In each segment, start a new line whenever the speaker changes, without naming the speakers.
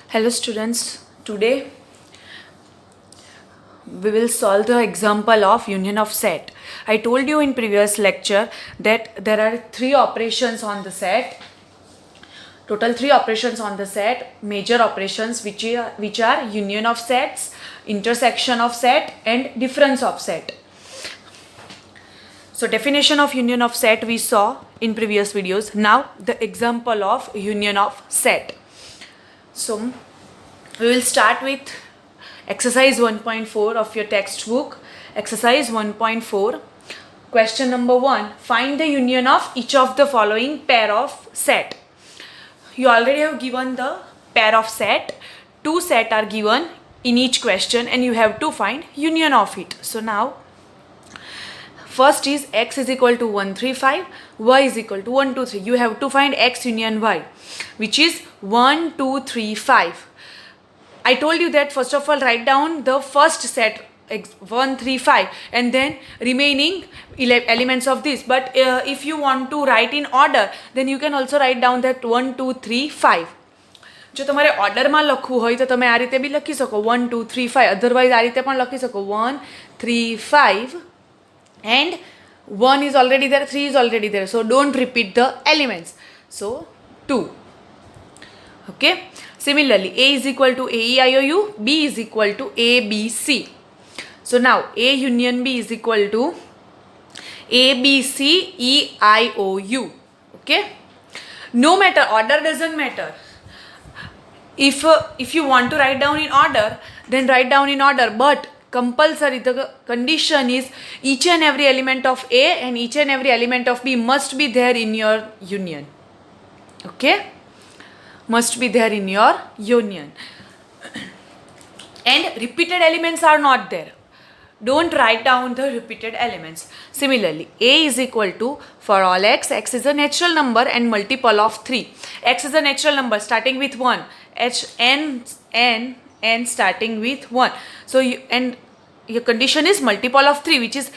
Hello students, today we will solve the example of union of set. I told you in previous lecture that there are three operations on the set. Total three operations on the set, major operations which are union of sets, intersection of set and difference of set. So definition of union of set we saw in previous videos. Now the example of union of set. So we will start with exercise 1.4 of your textbook. Exercise 1.4. Question number 1. Find the union of each of the following pair of set. You already have given the pair of set. Two set are given in each question and you have to find union of it. So now first is x is equal to 1, 3, 5, y is equal to 1, 2, 3. You have to find x union y, which is 1, 2, 3, 5. I told you that first of all write down the first set 1, 3, 5 and then remaining elements of this. But if you want to write in order, then you can also write down that 1, 2, 3, 5. જો તમારે ઓર્ડરમાં લખવું હોય તો તમે આ રીતે બી લખી શકો 1, 2, 3, 5. અધરવાઇઝ આ રીતે પણ લખી શકો 1, 3, 5 and 1 is already there, 3 is already there. So don't repeat the elements. So 2. Okay. Similarly, A is equal to A, E, I, O, U, B is equal to A, B, C. So now A union B is equal to A, B, C, E, I, O, U. Okay. No matter, order doesn't matter. If you want to write down in order, then write down in order. But compulsory, the condition is each and every element of A and each and every element of B must be there in your union. Okay. Must be there in your union. And repeated elements are not there. Don't write down the repeated elements. Similarly, A is equal to, for all x is a natural number and multiple of 3. X is a natural number starting with 1. N starting with 1. So, your condition is multiple of 3, which is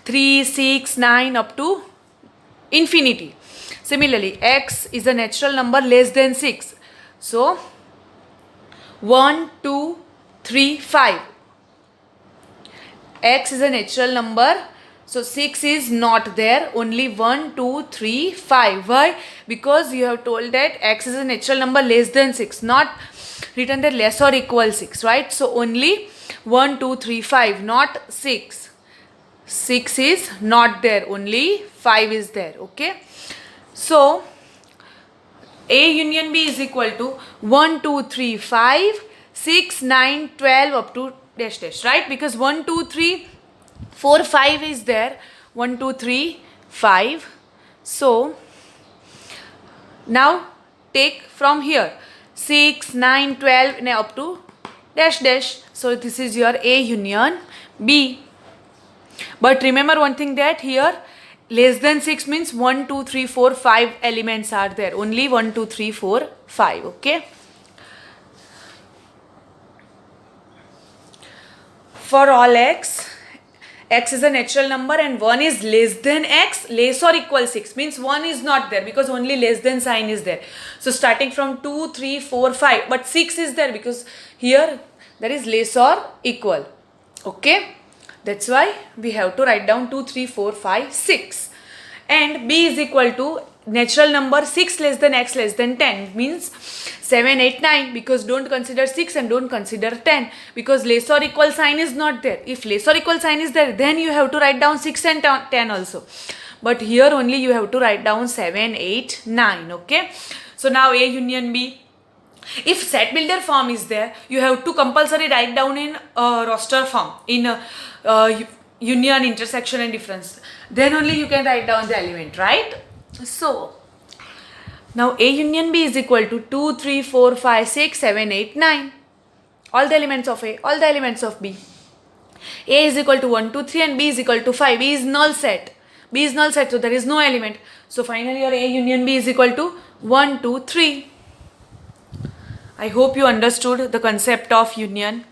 3, 6, 9 up to infinity. Similarly, x is a natural number less than 6. So, 1, 2, 3, 5. X is a natural number. So, 6 is not there. Only 1, 2, 3, 5. Why? Because you have told that x is a natural number less than 6. Not written that less or equal 6. Right? So, only 1, 2, 3, 5. Not 6. 6 is not there. Only 5 is there. Okay. So, A union B is equal to 1, 2, 3, 5, 6, 9, 12 up to dash dash, right? Because 1, 2, 3, 4, 5 is there. 1, 2, 3, 5. So, now take from here 6, 9, 12 and up to dash dash. So, this is your A union B. But remember one thing, that here less than 6 means 1, 2, 3, 4, 5 elements are there. Only 1, 2, 3, 4, 5. Okay. For all x is a natural number and 1 is less than x, less or equal 6 means 1 is not there because only less than sign is there. So starting from 2, 3, 4, 5, but 6 is there because here there is less or equal. Okay. That's why we have to write down 2, 3, 4, 5, 6. And B is equal to natural number 6 less than x less than 10 means 7, 8, 9, because don't consider 6 and don't consider 10 because less or equal sign is not there. If less or equal sign is there, then you have to write down 6 and 10 also. But here only you have to write down 7, 8, 9. Okay. So now A union B. If set builder form is there, you have to compulsory write down in roster form, in union, intersection and difference. Then only you can write down the element, right? So, now A union B is equal to 2, 3, 4, 5, 6, 7, 8, 9. All the elements of A, all the elements of B. A is equal to 1, 2, 3 and B is equal to 5. B is null set. B is null set, so there is no element. So, finally your A union B is equal to 1, 2, 3. I hope you understood the concept of union.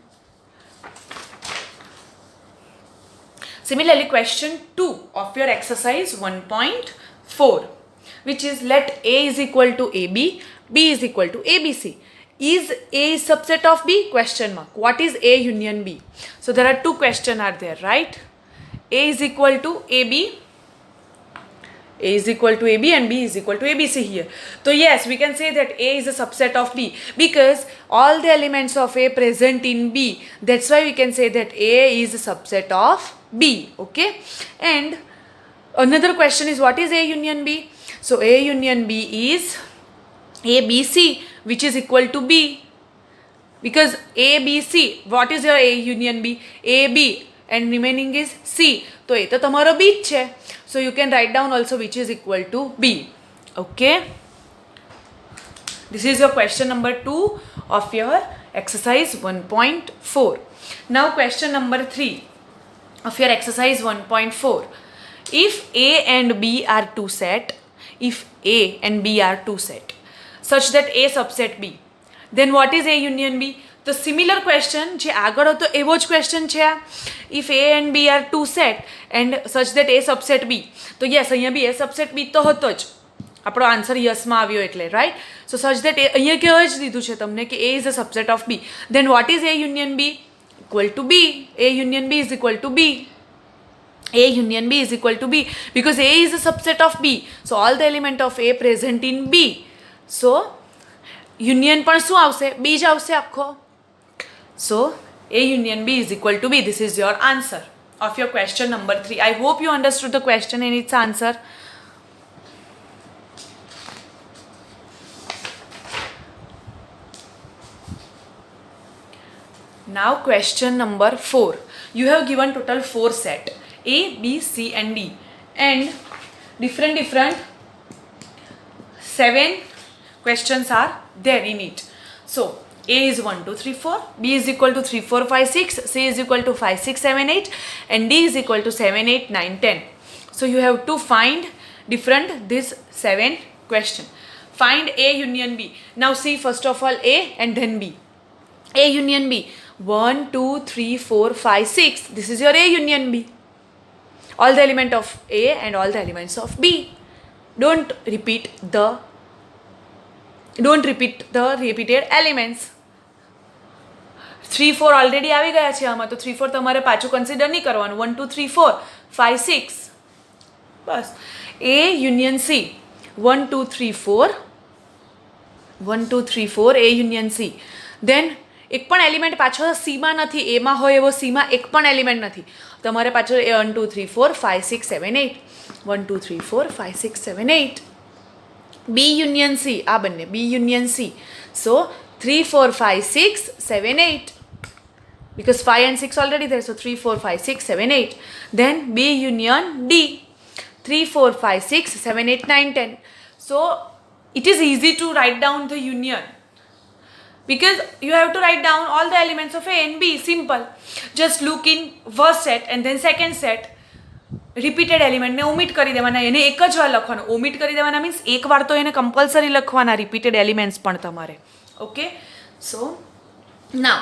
Similarly, question 2 of your exercise 1.4, which is let A is equal to AB, B is equal to ABC. Is A is subset of B? Question mark. What is A union B? So there are two questions are there, right? A is equal to AB. A is equal to AB and B is equal to ABC here. So yes, we can say that A is a subset of B because all the elements of A present in B. That's why we can say that A is a subset of B. Okay. And another question is, what is A union B? So A union B is ABC, which is equal to B. Because ABC, what is your A union B? AB and remaining is C. So A to tamaro B है. So you can write down also which is equal to B. Okay. This is your question number 2 of your exercise 1.4. Now question number 3 of your exercise 1.4. If A and B are two set, if A and B are two set, such that A subset B, then what is A union B? તો similar question જે આગળ હતો એવો જ question છે આ. If A and B are two set and such that A subset B, તો yes અહીંયા બી A subset B તો હતો જ, આપણો આન્સર યસમાં આવ્યો એટલે, રાઈટ. સો સચ દેટ અહીંયા કહેવા જ દીધું છે તમને કે A is a subset of B. Then what is A union B? Equal to B. A union B is equal to B. A union B is equal to B because A is a subset of B. So all the element of A present in B. So union પણ શું આવશે? B જ આવશે આખો. So A union B is equal to B. This is your answer of your question number 3. I hope you understood the question and its answer. Now question number 4. You have given total 4 set A, B, C and D and different 7 questions are there in it. So A is 1, 2, 3, 4, B is equal to 3, 4, 5, 6, C is equal to 5, 6, 7, 8 and D is equal to 7, 8, 9, 10. So you have to find different this 7 question. Find A union B. Now see first of all A and then B. A union B. 1, 2, 3, 4, 5, 6. This is your A union B. All the element of A and all the elements of B. Don't repeat the repeated elements. 3, 4 already આવી ગયા છે આમાં, તો 3, 4 તમારે પાછું consider નહીં કરવાનું. 1, 2, 3, 4, 5, 6 બસ. A union C. 1, 2, 3, 4 1, 2, 3, 4 A union C. Then એક પણ એલિમેન્ટ પાછો સીમાં નથી, એમાં હોય એવો સીમાં એક પણ એલિમેન્ટ નથી. તમારે પાછો 1, 2, 3, 4, 5, 6, 7, 8 1, 2, 3, 4, 5, 6, 7, 8. B union C. આ બંને B union C. So 3, 4, 5, 6, 7, 8 because 5 and 6 already there. So 3, 4, 5, 6, 7, 8. Then B union D. 3, 4, 5, 6, 7, 8, 9, 10. So it is easy to write down the union because you have to write down all the elements of A and B. Simple. Just look in first set and then second set. Repeated એલિમેન્ટને omit કરી દેવાના, એને એક જ વાર લખવાનું. Omit કરી દેવાના મીન્સ એક વાર તો એને કમ્પલસરી લખવાના રિપીટેડ એલિમેન્ટ્સ પણ તમારે. ઓકે. સો નાવ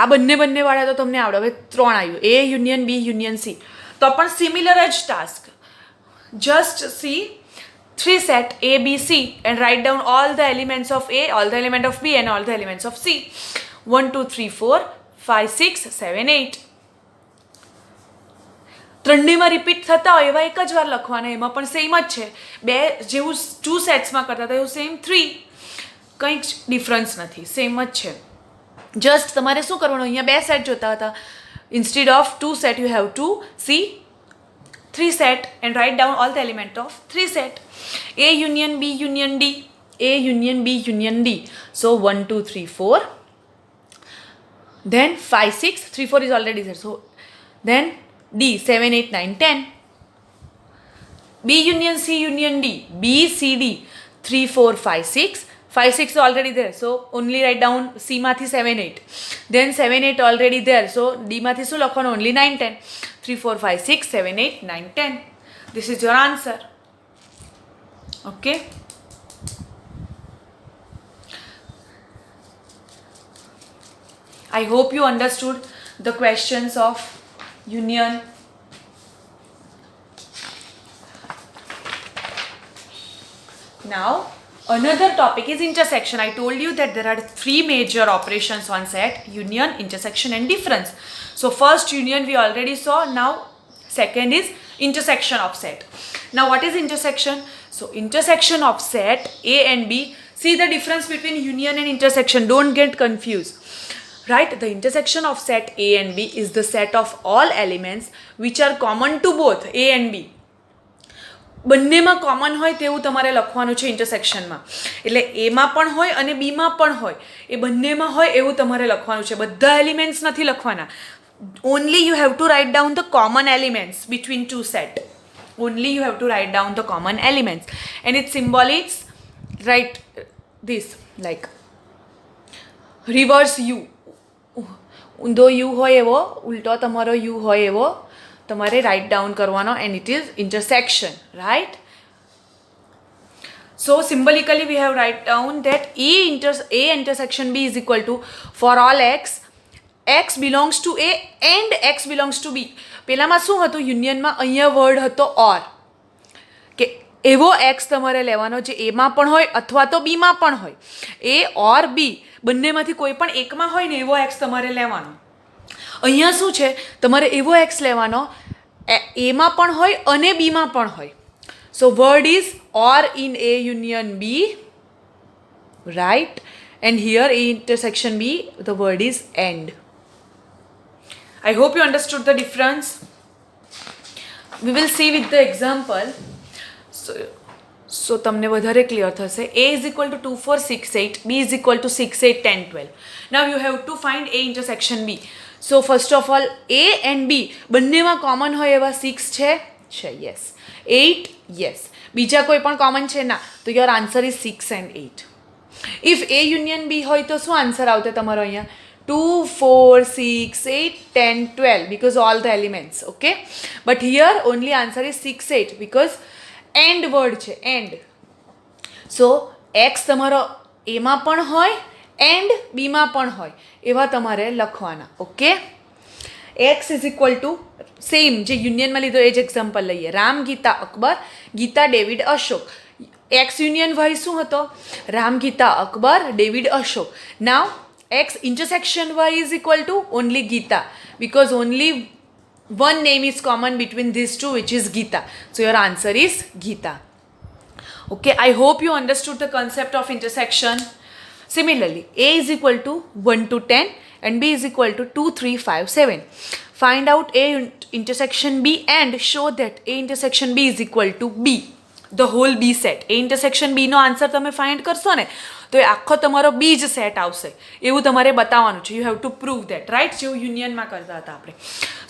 આ બંનેવાળા તો તમને આવડે. હવે 3 આવ્યું A union B union C. તો પણ સિમિલર જ task. Just C 3 set A, B, C and write down all the elements of A, all the element of B and all the elements of C. 1, 2, 3, 4, 5, 6, 7, 8. ત્રણેયમાં repeat થતા હોય એવા એક જ વાર લખવાના. એમાં પણ સેમ જ છે. બે જેવું 2 સેટ્સમાં કરતા હતા એવું સેમ 3. કંઈ જ ડિફરન્સ નથી, સેમ જ છે. જસ્ટ તમારે શું કરવાનું, અહીંયા 2 સેટ જોતા હતા. Instead of 2 set you have two C 3 set and write down all the element of 3 set. A union B union D. A union B union D. So 1, 2, 3, 4. Then 5, 6. 3, 4 is already there. So then D 7, 8, 9, 10. B union C union D. B, C, D. 3, 4, 5, 6. 5, 6 is already there. So only write down C mathi 7, 8. Then 7, 8 already there. So D mathi su lakhwanu only 9, 10. 3, 4, 5, 6, 7, 8, 9, 10. This is your answer. Okay. I hope you understood the questions of union. Now Another topic is intersection. I told you that there are three major operations on set: union, intersection and difference. So first union we already saw. Now second is intersection of set. Now what is intersection? So intersection of set A and B. See the difference between union and intersection. Don't get confused. Right? The intersection of set A and B is the set of all elements which are common to both A and B. બંનેમાં common હોય તેવું તમારે લખવાનું છે ઇન્ટરસેક્શનમાં. એટલે એમાં પણ હોય અને બીમાં પણ હોય, એ બંનેમાં હોય એવું તમારે લખવાનું છે. બધા એલિમેન્ટ્સ નથી લખવાના. Only you have to write down the common elements between two set. Only you have to write down the common elements and it symbolics write this like reverse U. ઊંધો યુ હોય એવો, ઉલટો તમારો U હોય એવો તમારે write down કરવાનો and it is intersection, right? So symbolically we have write down that A intersection B is equal to for all x belongs to A and x belongs to B. પહેલાંમાં શું હતું યુનિયનમાં? અહીંયા word હતો ઓર, કે એવો x તમારે લેવાનો જે એમાં પણ હોય અથવા તો બીમાં પણ હોય. એ ઓર બી બંનેમાંથી કોઈ પણ એકમાં હોય ને એવો એક્સ તમારે લેવાનો. અહીંયા શું છે, તમારે એવો એક્સ લેવાનો એમાં પણ હોય અને બીમાં પણ હોય. So word is or in A union B, right? And here A intersection B, the word is and. I hope you understood the difference. We will see with the example. So તમને વધારે clear થશે. A is equal to 2, 4, 6, 8. B is equal to 6, 8, 10, 12. Now you have to find A intersection B. So first of all A and B બંનેમાં common હોય એવા 6 છે? Yes. 8? Yes. બીજા કોઈ પણ કોમન છે? ના. તો your answer is 6 and 8. If A union B હોય તો શું આન્સર આવતે તમારો અહીંયા? 2, 4, 6, 8, 10, 12 because all the elements, okay? But here only answer is 6, 8 because and word છે, and. So x તમારો એમાં પણ હોય એન્ડ બીમાં પણ હોય એવા તમારે લખવાના, okay? X is equal to same જે યુનિયનમાં લીધો એ જ એક્ઝામ્પલ લઈએ. Ram, Gita, Akbar, Gita, David, Ashok. X union Y શું હતો? Ram, Gita, Akbar, David, Ashok. Now X intersection Y is equal to only Gita because only one name is common between these two, which is Gita. So your answer is Gita. Okay, I hope you understood the concept of intersection. Similarly, A is equal to 1 to 10 and B is equal to 2, 3, 5, 7. Find out A intersection B and show that A intersection B is equal to B. The whole B set. A intersection B નો answer તમે find કરશો ને તો એ આખો તમારો B જ set આવશે એવું તમારે બતાવવાનું છે. You have to prove that, right? જેવું યુનિયનમાં કરતા હતા આપણે.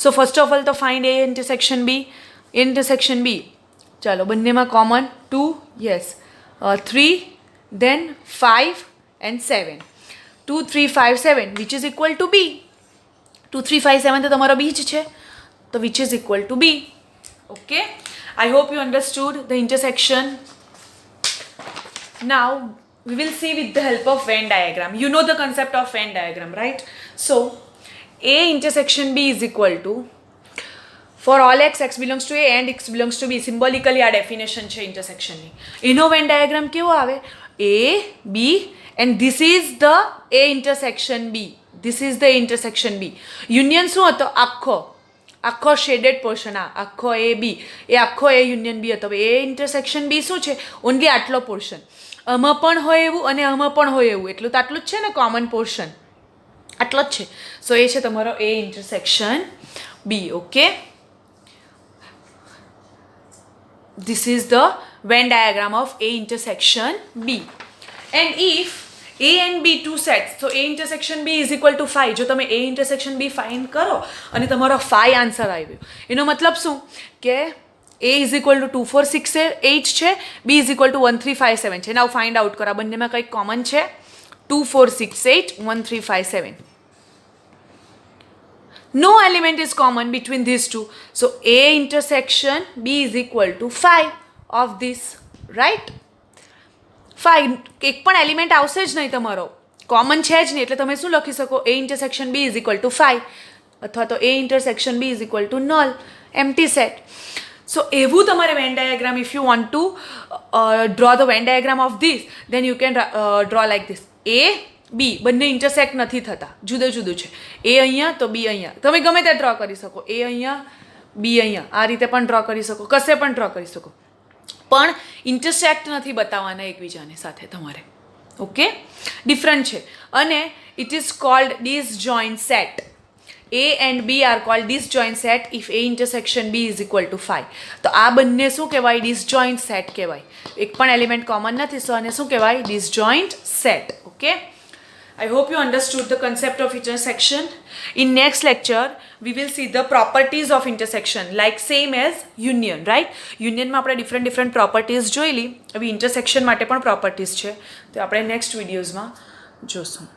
સો ફર્સ્ટ ઓફ ઓલ તો find A intersection B. intersection B ચાલો બંનેમાં common 2, yes, 3, then 5 and 7. 2, 3, 5, 7 which is equal to B. 2, 3, 5, 7 તો તમારો B જ છે તો which is equal to B. Okay, I hope you understood the intersection. Now we will see with the help of Venn diagram. You know the concept of Venn diagram, right? So A intersection B is equal to for all x belongs to A and x belongs to B. Symbolically આ definition છે intersection ની. એનો Venn diagram કેવો આવે? A, B and this is the A intersection B. This is the intersection B. Union શું હતો? આખો shaded portion. આખો A B એ આખો A યુનિયન B હતો. A ઇન્ટરસેક્શન B શું છે? ઓનલી આટલો પોર્શન. આમાં પણ હોય એવું અને આમાં પણ હોય એવું. એટલું તો આટલું જ છે ને કોમન પોર્શન, આટલો જ છે. સો એ છે તમારો A intersection B. Okay, this is the Venn diagram of A intersection B. And if A and B two sets, so A intersection B is equal to 5. જો તમે A intersection B find કરો અને તમારો 5 answer આવ્યો એનો મતલબ શું કે A is equal to 2, 4, 6, 8 છે, B is equal to 1, 3, 5, 7 છે. નાવ ફાઇન્ડ આઉટ કરો આ બંનેમાં કંઈક કોમન છે? 2, 4, 6, 8, 1, 3, 5, 7. No element is common between these two. So A intersection B is equal to 5 of this, right? 5 એક પણ એલિમેન્ટ આવશે જ નહીં તમારો, કોમન છે જ નહીં. એટલે તમે શું લખી શકો? A intersection B is equal to 5 અથવા તો A intersection B is equal to null, empty set. So એવું તમારે Venn diagram, if you want to draw the Venn diagram of this, then you can draw like this. A B બંને intersect નથી થતા, જુદું જુદું છે. એ અહીંયા તો બી અહીંયા, તમે ગમે તે ડ્રો કરી શકો. એ અહીંયા, બી અહીંયા, આ રીતે પણ ડ્રો કરી શકો, કશે પણ ડ્રો કરી શકો, પણ ઇન્ટરસેક્ટ નથી બતાવવાના એકબીજાની સાથે તમારે. ઓકે, ડિફરન્ટ છે. અને it is called disjoint set. A and B are called disjoint set if A intersection B is equal to 5. તો આ બંને શું કહેવાય? ડિસજોઇન્ટ સેટ કહેવાય. એક પણ એલિમેન્ટ કોમન નથી, સો આને શું કહેવાય? Disjoint set. Okay, I hope you understood the concept of intersection. In next lecture, we will see the properties of intersection, like same as union, right? Union માં આપણે different properties જોઈ લી. હવે intersection માટે પણ properties છે, તો આપણે next videos માં જોશું.